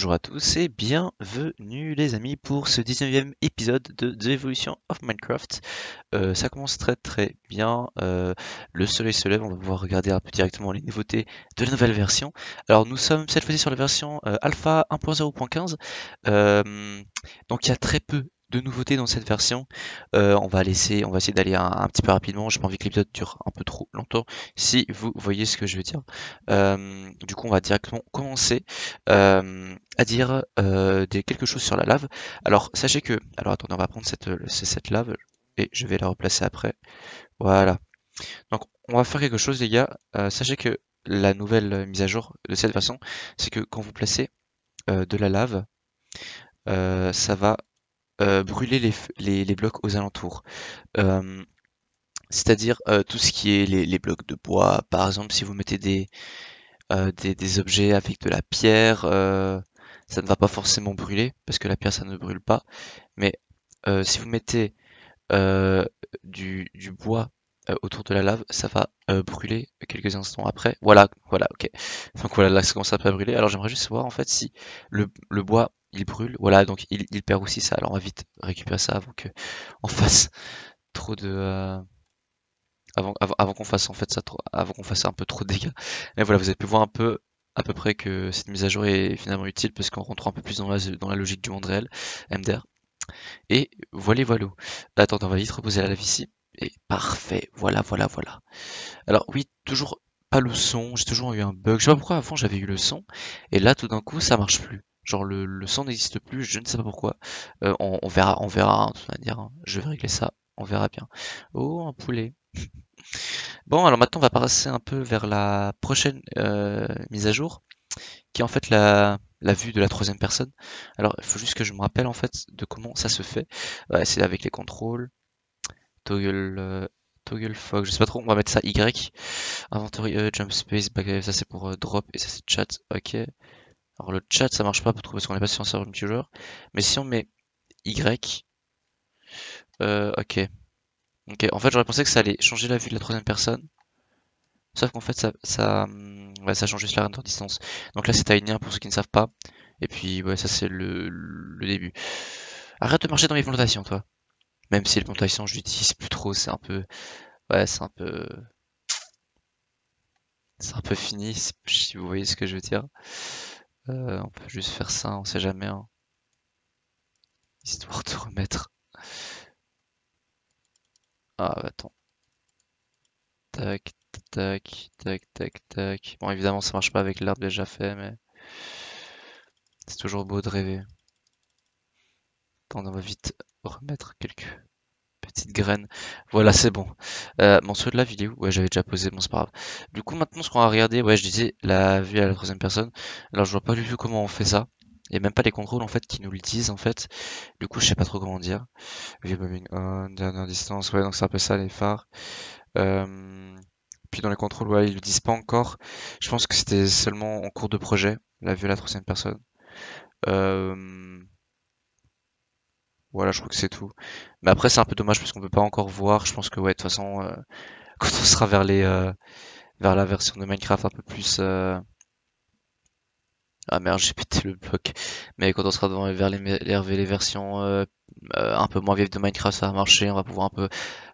Bonjour à tous et bienvenue les amis pour ce 19e épisode de The Evolution of Minecraft. Ça commence très bien, le soleil se lève, on va pouvoir regarder un peu directement les nouveautés de la nouvelle version. Alors nous sommes cette fois-ci sur la version alpha 1.0.15, donc il y a très peu de nouveautés dans cette version. On va essayer d'aller un petit peu rapidement, j'ai pas envie que l'épisode dure un peu trop longtemps, si vous voyez ce que je veux dire. Du coup on va directement commencer à dire quelque chose sur la lave. Alors sachez que, alors attendez, on va prendre cette lave et je vais la replacer après. Voilà. Donc on va faire quelque chose les gars. Sachez que la nouvelle mise à jour de cette version, c'est que quand vous placez de la lave, ça va brûler les blocs aux alentours. Euh, C'est-à-dire tout ce qui est les blocs de bois. Par exemple, si vous mettez des objets avec de la pierre, ça ne va pas forcément brûler, parce que la pierre ça ne brûle pas. Mais si vous mettez euh, du bois autour de la lave, ça va brûler quelques instants après. Voilà, ok. Donc voilà, là ça commence un peu à brûler. Alors j'aimerais juste savoir en fait si le bois il brûle. Voilà, donc il perd aussi ça. Alors on va vite récupérer ça avant que on fasse trop de avant qu'on fasse en fait ça avant qu'on fasse un peu trop de dégâts. Mais voilà, vous avez pu voir un peu à peu près que cette mise à jour est finalement utile parce qu'on rentre un peu plus dans la logique du monde réel, MDR. Et voilà. Attends, on va vite reposer la lave ici. Et parfait, voilà. Alors oui, toujours pas le son, j'ai toujours eu un bug. Je sais pas pourquoi avant j'avais eu le son, et là tout d'un coup ça marche plus. Genre le son n'existe plus, je ne sais pas pourquoi. On verra de toute manière, hein. Je vais régler ça, on verra bien. Oh, un poulet. Bon, alors maintenant on va passer un peu vers la prochaine mise à jour, qui est en fait la vue de la troisième personne. Alors il faut juste que je me rappelle en fait de comment ça se fait. Ouais, c'est avec les contrôles, toggle, toggle fog, je sais pas trop, on va mettre ça Y. Inventory, jump space, ça c'est pour drop et ça c'est chat, ok. Alors le chat ça marche pas trop parce qu'on est pas sur un serveur multijoueur. Mais si on met Y, ok. Ok, en fait j'aurais pensé que ça allait changer la vue de la troisième personne. Sauf qu'en fait, ouais, ça change juste la render distance. Donc là, c'est tiny pour ceux qui ne savent pas. Et puis, ouais, ça, c'est le début. Arrête de marcher dans mes plantations, toi. Même si les plantations, je l'utilise plus trop, c'est un peu, ouais, c'est un peu fini, si vous voyez ce que je veux dire. On peut juste faire ça, on sait jamais, hein, histoire de remettre. Ah, bah, attends. Tac, tac. Bon, évidemment, ça marche pas avec l'arbre déjà fait, mais c'est toujours beau de rêver. Attends, on va vite remettre quelques petite graine. Voilà, c'est bon. Bon, celui de la vidéo, ouais, j'avais déjà posé, bon, c'est pas grave. Du coup, maintenant, ce qu'on va regarder, ouais, je disais la vue à la troisième personne. Alors, je vois pas du tout comment on fait ça. Et même pas les contrôles, en fait, qui nous le disent, en fait. Du coup, je sais pas trop comment dire. View bobbing on, dernière distance, ouais, donc c'est un peu ça, les phares. Euh, Puis dans les contrôles, ouais, ils le disent pas encore. Je pense que c'était seulement en cours de projet, la vue à la troisième personne. Euh, Voilà, je crois que c'est tout. Mais après, c'est un peu dommage parce qu'on peut pas encore voir. Je pense que ouais, de toute façon, quand on sera vers la version de Minecraft un peu plus ah merde, j'ai pété le bloc. Mais quand on sera vers les versions un peu moins vieilles de Minecraft, ça va marcher. On va pouvoir un peu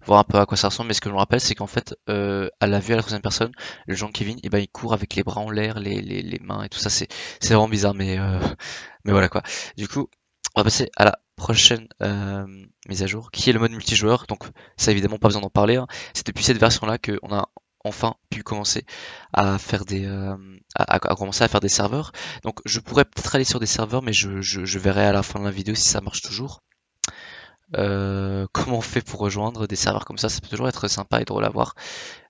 voir un peu à quoi ça ressemble. Mais ce que je me rappelle, c'est qu'en fait, à la vue à la troisième personne, le Jean Kevin, et ben il court avec les bras en l'air, les mains et tout ça. C'est vraiment bizarre, mais voilà quoi. Du coup, on va passer à la prochaine mise à jour, qui est le mode multijoueur. Donc ça évidemment pas besoin d'en parler, hein. C'est depuis cette version-là qu'on a enfin pu commencer à faire à commencer à faire des serveurs. Donc je pourrais peut-être aller sur des serveurs, mais je verrai à la fin de la vidéo si ça marche toujours. Comment on fait pour rejoindre des serveurs comme ça peut toujours être sympa et drôle à voir,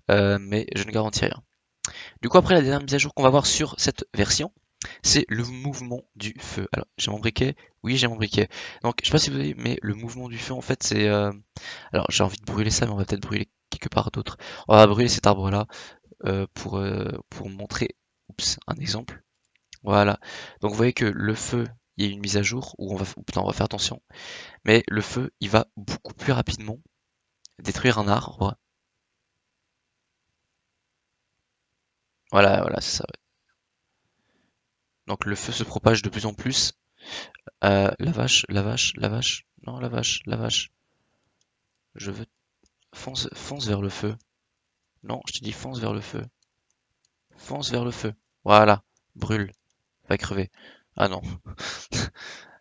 mais je ne garantis rien. Du coup, après la dernière mise à jour qu'on va voir sur cette version, c'est le mouvement du feu. Alors, j'ai mon briquet. Oui, j'ai mon briquet. Donc, je sais pas si vous avez, mais le mouvement du feu, en fait, c'est... Alors, j'ai envie de brûler ça, mais on va peut-être brûler quelque part d'autre. On va brûler cet arbre-là pour montrer, oups, un exemple. Voilà. Donc, vous voyez que le feu, il y a une mise à jour où putain, on va faire attention. Mais le feu, il va beaucoup plus rapidement détruire un arbre. Voilà, c'est ça. Donc le feu se propage de plus en plus. La vache, la vache, la vache. Non, la vache, la vache. Je veux... Fonce, fonce vers le feu. Non, je te dis fonce vers le feu. Fonce vers le feu. Voilà. Brûle. Va crever. Ah non.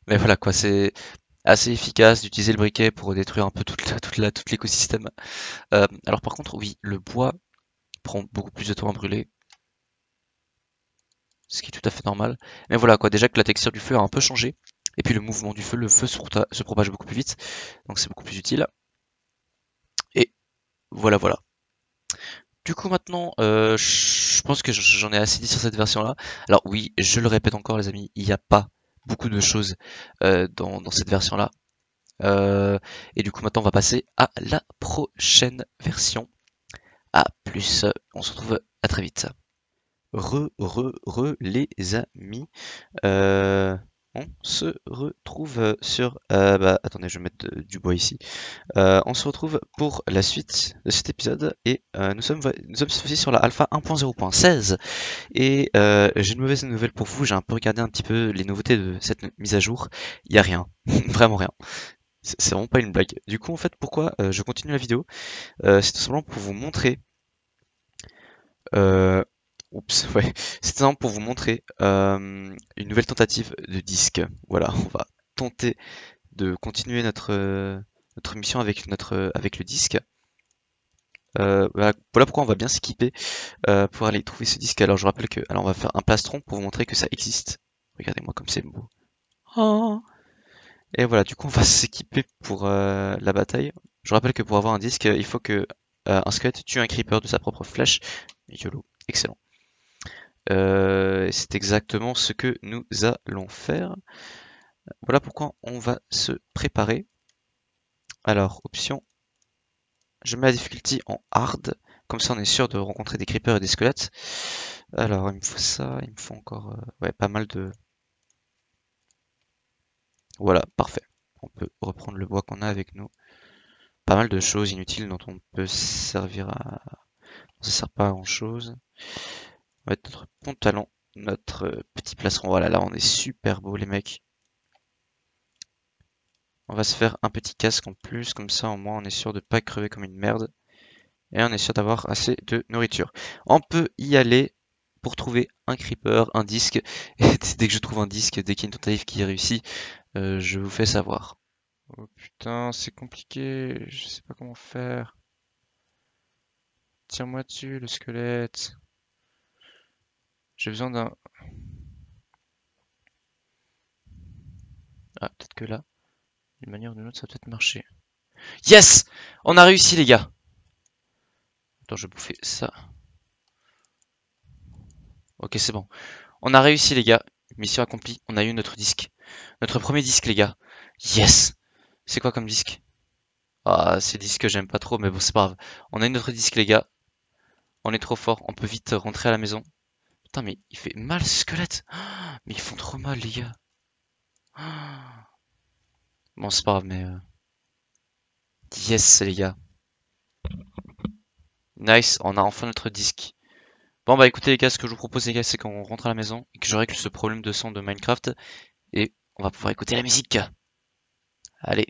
Mais voilà quoi, c'est assez efficace d'utiliser le briquet pour détruire un peu tout l'écosystème. Alors par contre, oui, le bois prend beaucoup plus de temps à brûler, ce qui est tout à fait normal. Mais voilà quoi, déjà que la texture du feu a un peu changé, et puis le mouvement du feu, le feu se propage beaucoup plus vite, donc c'est beaucoup plus utile. Et voilà, voilà. Du coup maintenant, je pense que j'en ai assez dit sur cette version-là. Alors oui, je le répète encore les amis, il n'y a pas beaucoup de choses dans cette version-là. Et du coup maintenant on va passer à la prochaine version. À plus, on se retrouve à très vite. Les amis. Euh, on se retrouve sur... bah, attendez, je vais mettre du bois ici. On se retrouve pour la suite de cet épisode et nous sommes aussi sur la alpha 1.0.16 et j'ai une mauvaise nouvelle pour vous. J'ai un peu regardé un petit peu les nouveautés de cette mise à jour. Il n'y a rien, vraiment rien. C'est vraiment pas une blague. Du coup, en fait, pourquoi je continue la vidéo? C'est tout simplement pour vous montrer... Euh, oups, ouais. C'est tout simplement pour vous montrer une nouvelle tentative de disque. Voilà, on va tenter de continuer notre mission avec avec le disque. Voilà pourquoi on va bien s'équiper pour aller trouver ce disque. Alors je rappelle que, alors on va faire un plastron pour vous montrer que ça existe. Regardez-moi comme c'est beau. Oh. Et voilà, du coup on va s'équiper pour la bataille. Je rappelle que pour avoir un disque, il faut que un squelette tue un creeper de sa propre flèche. YOLO, excellent. C'est exactement ce que nous allons faire. Voilà pourquoi on va se préparer. Alors, option, je mets la difficulty en hard, comme ça on est sûr de rencontrer des creepers et des squelettes. Alors, il me faut ça, il me faut encore ouais, pas mal de... Voilà, parfait. On peut reprendre le bois qu'on a avec nous. Pas mal de choses inutiles dont on peut servir à... Ça sert pas à grand chose. On va mettre notre pantalon, notre petit plastron. Voilà, là on est super beau les mecs. On va se faire un petit casque en plus, comme ça au moins on est sûr de pas crever comme une merde. Et on est sûr d'avoir assez de nourriture. On peut y aller pour trouver un creeper, un disque. Et dès que je trouve un disque, dès qu'il y a une tentative qui réussit, je vous fais savoir. Oh putain, c'est compliqué, je sais pas comment faire. Tire-moi dessus, le squelette. J'ai besoin d'un... Ah, peut-être que là, d'une manière ou d'une autre, ça va peut-être marcher. Yes! On a réussi, les gars! Attends, je vais bouffer ça. Ok, c'est bon. On a réussi, les gars. Mission accomplie. On a eu notre disque. Notre premier disque, les gars. Yes! C'est quoi comme disque? Ah, c'est disque que j'aime pas trop, mais bon, c'est pas grave. On a eu notre disque, les gars. On est trop fort. On peut vite rentrer à la maison. Putain, mais il fait mal, ce squelette. Ah, mais ils font trop mal, les gars. Ah. Bon, c'est pas grave, mais... Yes, les gars. Nice, on a enfin notre disque. Bon, bah écoutez, les gars, ce que je vous propose, les gars, c'est qu'on rentre à la maison et que je règle ce problème de son de Minecraft. Et on va pouvoir écouter la musique. Allez,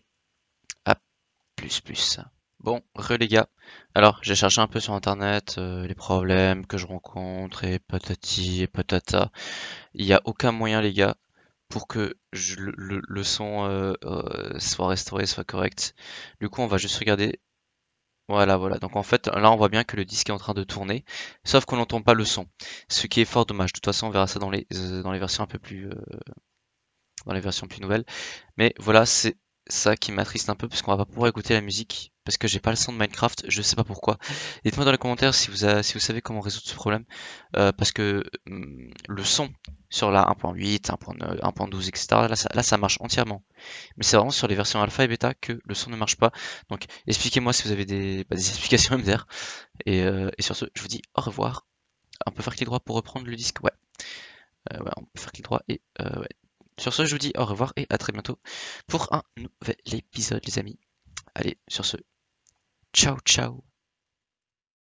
à plus. Bon, les gars. Alors, j'ai cherché un peu sur internet les problèmes que je rencontre et patati et patata. Il n'y a aucun moyen, les gars, pour que le son soit restauré, soit correct. Du coup, on va juste regarder. Voilà, voilà. Donc en fait, là, on voit bien que le disque est en train de tourner, sauf qu'on n'entend pas le son, ce qui est fort dommage. De toute façon, on verra ça dans les versions un peu plus, dans les versions plus nouvelles. Mais voilà, c'est ça qui m'attriste un peu parce qu'on va pas pouvoir écouter la musique parce que j'ai pas le son de Minecraft, je sais pas pourquoi. Dites-moi dans les commentaires si vous savez comment résoudre ce problème parce que le son sur la 1.8, 1.9, 1.12, etc. Là, ça marche entièrement. Mais c'est vraiment sur les versions alpha et bêta que le son ne marche pas. Donc expliquez-moi si vous avez des explications à me dire. Et sur ce, je vous dis au revoir. On peut faire clic droit pour reprendre le disque. Ouais, ouais, on peut faire clic droit et ouais. Sur ce, je vous dis au revoir et à très bientôt pour un nouvel épisode, les amis. Allez, sur ce, ciao ciao.